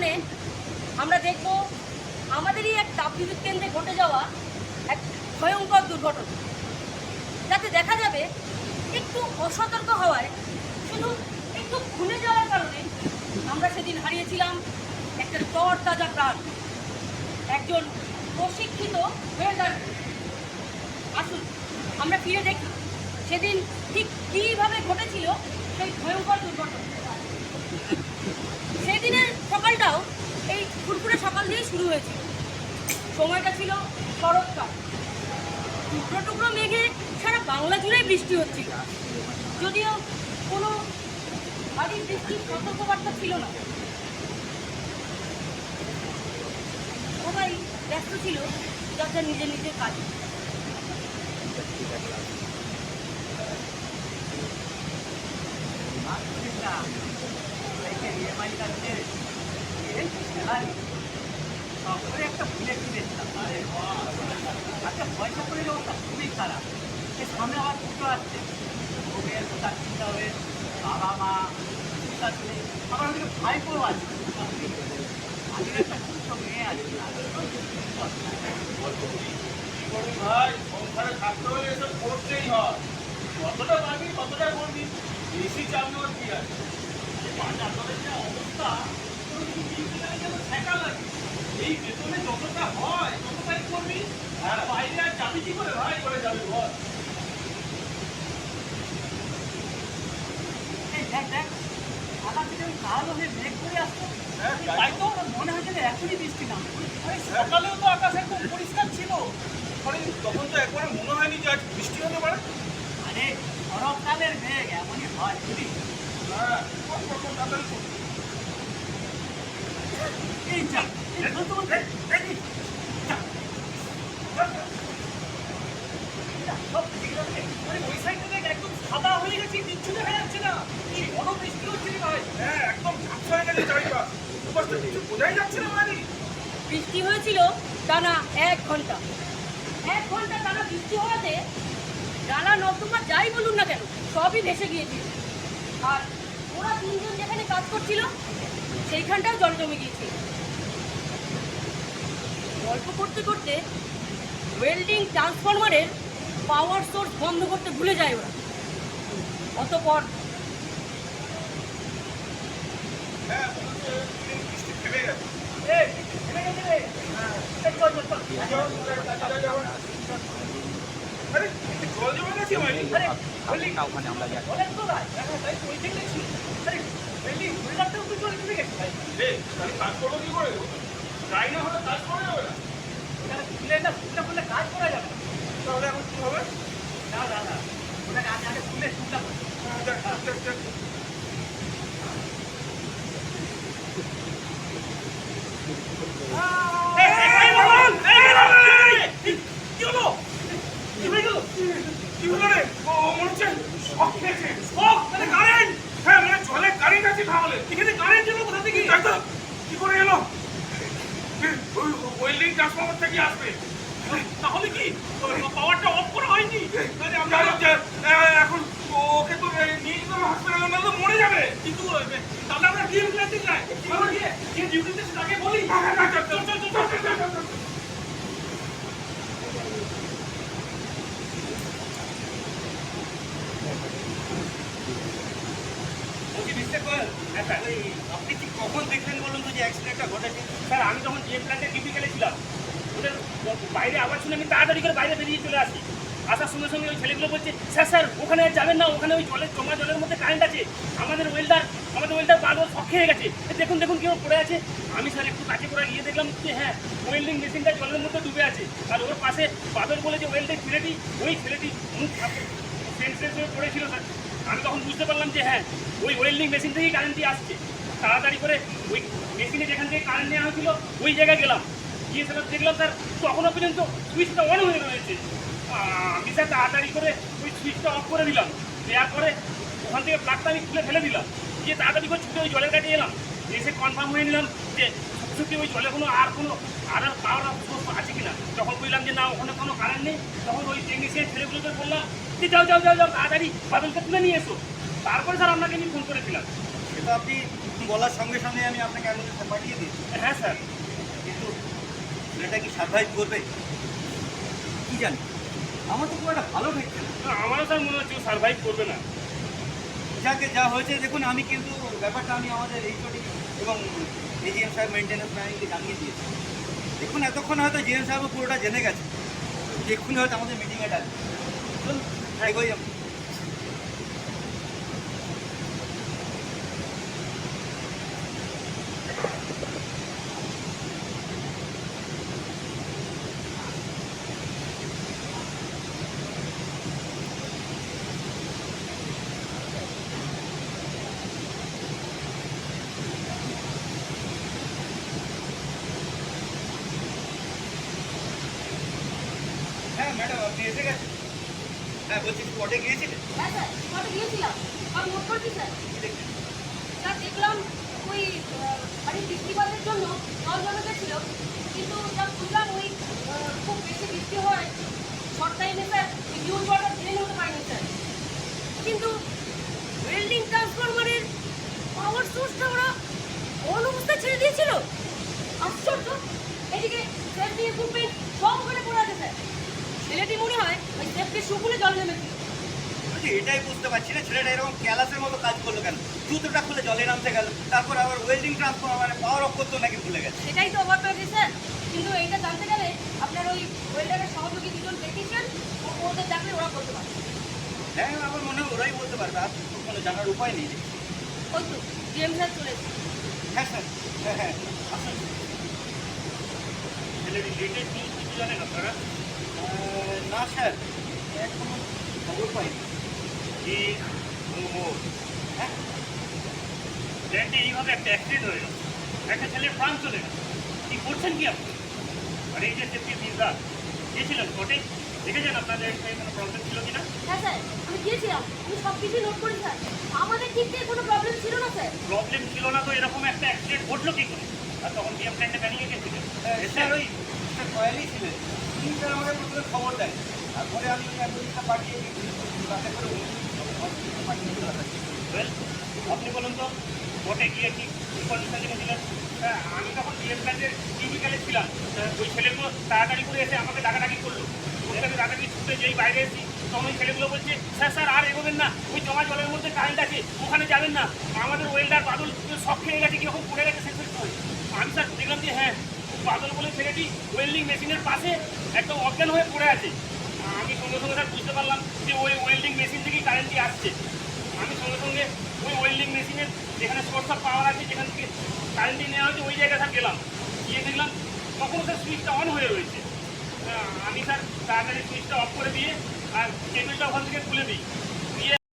সামনে আমরা দেখব আমাদেরই এক তাপবিদ্যুৎ কেন্দ্রে ঘটে যাওয়া এক ভয়ঙ্কর দুর্ঘটনা, যাতে দেখা যাবে একটু অসতর্ক হওয়ায়, শুধু একটু ভুলে যাওয়ার কারণে আমরা সেদিন হারিয়েছিলাম একটা তরতাজা প্রাণ, একজন প্রশিক্ষিত ওয়েল্ডার। আসুন আমরা ফিরে দেখি সেদিন ঠিক কীভাবে ঘটেছিল সেই ভয়ঙ্কর দুর্ঘটনা। সেদিনের সকালটাও এই ফুরফুরে সকাল দিয়েই শুরু হয়েছিল। সময়টা ছিল শরৎকাল, টুকরো টুকরো মেঘে সারা বাংলা জুড়েই বৃষ্টি হচ্ছিল, যদিও কোনো ভারী বৃষ্টির সতর্কবার্তা ছিল না। সবাই ব্যস্ত ছিল যার যার নিজের নিজের কাজে। একটা ভুলে ফিরেছিলাম, আচ্ছা পয়সা করে অবস্থা খুবই খারাপ। এর সামনে আবার পুজো আসছে, ভোগের কোথার চিন্তা হয়ে বাবা মা শাশুড়ি, আবার ওদিকে ভাইপো আছে, আগের একটা ছোট্ট মেয়ে আছে। ভাই সংসারে থাকতে হলে এসব করতেই হয়, কতটা পাবি কতটা করবি, বেশি চাপ নেওয়ার কি আছে। বাজার দরের যা অবস্থা, ঠেকা লাগে। এই বেতনে যতটা হয় ততটাই করবি, আর বাইরে আর যাবি কি করে ভাই, করে যাবি বল। দেখ দেখ আকাশ থেকে ওই কালো হয়ে মেঘ করে আসতো, তাই তো মনে হচ্ছে যে এখনই বৃষ্টি নামবে। সকালেও তো আকাশ একদম পরিষ্কার ছিল, তখন তো একবারে মনে হয়নি যে আজ বৃষ্টি হতে পারে। আরে শরৎকালের মেঘ এমনই হয় বুঝলি। হ্যাঁ তাড়াতাড়ি করবি। এই যা ওই সাইডে দেখ একদম সাদা হয়ে গেছে, কিচ্ছু দেখা যাচ্ছে না। এই বড় বৃষ্টি হচ্ছে রে ভাই। হ্যাঁ একদম ঝাপসা হয়ে গেছে চারিপাশ, কিছু বোঝাই যাচ্ছে না মানে। বৃষ্টি হয়েছিল টানা 1 ঘন্টা। 1 ঘন্টা টানা বৃষ্টি হওয়াতে ডালা নর্দমা যাই বলুন না কেন সবই ভেসে গিয়েছিল। আর ওরা তিনজন যেখানে কাজ করছিল সেইখানটাও জল জমে গিয়েছিল। গল্প করতে করতে ওয়েল্ডিং ট্রান্সফরমারের পাওয়ার সোর্স বন্ধ করতে ভুলে যায় ওরা। অতঃপর হ্যাঁ বৃষ্টি থেমে গেছে। আরে জল জমে গেছে মানে। ওখানে আমরা যাই কাজ করবো কি করে, যাই না হলে কাজ করে যাবে না। কাজ করা যাবে না। তাহলে এখন কি হবে? না দাদা ওটা কাজ আগে খুলে শুনতে হবে। তাহলে কি পাওয়ারটা অফ করা হয়নি? এখন ওকে তো নিয়ে যেতে হবে হসপিটালে, না তো মরে যাবে। কিন্তু তাহলে আমরা ডিউটি করতে যাই, যে ডিউটিতে তাকে বলি। আপনি কি কখন দেখলেন বলুন তো যে অ্যাক্সিডেন্টটা ঘটেছে? স্যার আমি যখন জিএম প্ল্যান্টে ডিউটি গেছিলাম, ওদের বাইরে আবার শুনে আমি তাড়াতাড়ি করে বাইরে বেরিয়ে চলে আসি। আসার সঙ্গে সঙ্গে ওই ছেলেগুলো বলছে, স্যার স্যার ওখানে আর যাবেন না, ওখানে ওই জমা জলের মধ্যে কারেন্ট আছে, আমাদের ওয়েল্ডার বারবার শক খেয়ে গেছে, দেখুন দেখুন কেউ পড়ে আছে। আমি স্যার একটু কাছে করে গিয়ে দেখলাম যে হ্যাঁ ওয়েল্ডিং মেশিনটা জলের মধ্যে ডুবে আছে, আর ওর পাশে বাদল বলে যে ওয়েল্ডিং ছেলেটি, ওই ছেলেটি মুখ সেন্সলেস হয়ে পড়েছিল স্যার। আমি তখন বুঝতে পারলাম যে হ্যাঁ ওই ওয়েল্ডিং মেশিন থেকেই কারেন্টটি আসছে। তাড়াতাড়ি করে ওই মেশিনে যেখান থেকে কারেন্ট নেওয়া হয়েছিল ওই জায়গায় গেলাম, গিয়ে স্যার দেখলাম স্যার তখনও পর্যন্ত সুইচটা অন হয়ে রয়েছে। আমি স্যার তাড়াতাড়ি করে ওই সুইচটা অফ করে দিলাম, দেওয়ার পরে ওখান থেকে প্লাগটা আমি খুলে ফেলে দিলাম, গিয়ে তাড়াতাড়ি করে ছুটে ওই জলের কাছে এলাম, এসে কনফার্ম হয়ে নিলাম যে সত্যি ওই জলে আর পাওয়ার সোর্স আছে কিনা। যখন বললাম যে না ওখানে কোনো কারেন্ট নেই, তখন ওই টেকনিশিয়ান ছেলেগুলোকে বললাম যে যাও যাও যাও যাও তাড়াতাড়ি বাদলকে তুলে নিয়ে এসো। তারপরে স্যার আপনাকে আমি ফোন করেছিলাম। তো আপনি বলার সঙ্গে সঙ্গে আমি আপনাকে অ্যাম্বুলেন্সে পাঠিয়ে দিয়েছি, হ্যাঁ স্যার। কিন্তু ছেলেটা কি সার্ভাইভ করবে কি জানি, আমার তো খুব একটা ভালো ঠেকছে না। না, আমারও স্যার মনে হচ্ছে সার্ভাইভ করবে না। যাকে যা হয়েছে দেখুন, আমি কিন্তু ব্যাপারটা আমি আমাদের এইচওডি এবং এজিএম সাহেব মেনটেন্যান্স ম্যানেজকে জানিয়ে দিয়েছি। দেখুন এতক্ষণ হয়তো জিএম সাহেবও পুরোটা জেনে গেছে, এক্ষুনি হয়তো আমাদের মিটিংয়ে ডাকবে। চলুন এগোই আমরা। হ্যাঁ ম্যাডাম, আপনি এসে গেছেন? হ্যাঁ বলছি, স্পটে গিয়েছিলেন? হ্যাঁ স্যার, স্পটে গিয়েছিলাম, আমি নোট করছি স্যার। কি দেখলেন? স্যার দেখলাম ওই মানে বৃষ্টিপাতের জন্য জল জমে গেছিল, কিন্তু যা বুঝলাম ওই খুব বেশি বৃষ্টি হয় শর্ট টাইমে স্যার হিউজ ওয়াটার ড্রেন হতে পারেনি স্যার। কিন্তু ওয়েল্ডিং ট্রান্সফরমারের পাওয়ার সোর্সটা ওরা অন অবস্থায় ছেড়ে দিয়েছিল। আশ্চর্য! এদিকে সেফটি ইকুইপমেন্ট সব ওখানে পড়ে আছে স্যার। ছেলেটি মনে হয় ওই সেফটি শুকুলে জল নেমেছিল। বলছি এটাই বুঝতে পারছি না, ছেলেটা এরকম ক্যালাসের মতো কাজ করলো কেন? জুতোটা খুলে জলে নামতে গেল, তারপর আবার ওয়েল্ডিং ট্রান্সফরমারে পাওয়ার অফ করতেও নাকি ভুলে গেছে। সেটাই তো অবাক হয়েছে স্যার। কিন্তু এইটা জানতে গেলে আপনার ওই ওয়েল্ডারের সহযোগী দুজন টেকনিশিয়ান ওদের ডাকলে ওরা করতে পারে। হ্যাঁ আমার মনে হয় ওরাই বলতে পারবে, আর তো কোনো জানার উপায় নেই। ওই তো জিএম স্যার চলে এসেছে। হ্যাঁ স্যার, হ্যাঁ হ্যাঁ আসুন। ছেলেটি লেটেস্ট নিউজ কিছু জানেন আপনারা? না স্যার, এখনো খবর পাইনি। কি হ্যাঁ ট্রেনটি এইভাবে একটা অ্যাক্সিডেন্ট হয়ে গেল, একটা ছেলের প্রাণ চলে গেল। কি করছেন কি আপনি? আর এই যে সেফটি বিভাগ গিয়েছিলেন স্পটে, দেখেছেন আপনাদের এখানে কোনো প্রবলেম ছিল কিনা? হ্যাঁ স্যার, আমি গিয়েছিলাম, আমি সব কিছু নোট করি স্যার। আমাদের দিক থেকে কোনো প্রবলেম ছিল না স্যার। প্রবলেম ছিল না তো এরকম একটা অ্যাক্সিডেন্ট ঘটলো কি করে? আর তখন বিএম প্ল্যান্টে ব্যানিয়ে গেছিলেন। স্যার ওই স্যার কয়েলই ছিলেন, তিনি স্যার আমাকে প্রথমে খবর দেয়, তারপরে আমি অ্যাম্বুলেন্সটা পাঠিয়ে তাতে করে হসপিটালে পাঠিয়ে দিলাম। ওয়েল, আপনি বলুন তো স্পটে গিয়ে কি কন্ডিশন দেখেছিলেন? আমি তখন বিএম প্ল্যান্টের ক্লিনিক্যালে ছিলাম। ওই ছেলেগুলো তাড়াতাড়ি করে এসে আমাকে ডাকাডাকি করলো। ওদের আমি তাড়াতাড়ি ছুটে যেই বাইরে এসেছি, তখন ওই ছেলেগুলো বলছে, স্যার স্যার আর এগোবেন না, ওই জমা জলের মধ্যে কারেন্ট আছে, ওখানে যাবেন না। আমাদের ওয়েল্ডার বাদল সব খেয়ে গেছে, কীরকম পড়ে গেছে সেন্সর করে। আমি স্যার দেখলাম যে হ্যাঁ, বাদল বলে ছেলেটি ওয়েল্ডিং মেশিনের পাশে একদম অজ্ঞান হয়ে পড়ে আছে। আমি সঙ্গে সঙ্গে স্যার বুঝতে পারলাম যে ওই ওয়েল্ডিং মেশিন থেকেই কারেন্টটি আসছে। আমি সঙ্গে সঙ্গে ওই ওয়েল্ডিং মেশিনের যেখানে সোর্স অফ পাওয়ার আছে, যেখান থেকে কারেন্টটি নেওয়া হচ্ছে, ওই জায়গায় স্যার গেলাম। গিয়ে দেখলাম তখন স্যার সুইচটা অন হয়ে রয়েছে। আমি স্যার তাড়াতাড়ি সুইচটা অফ করে দিয়ে আর কেবলটা ওখান থেকে খুলে দিই।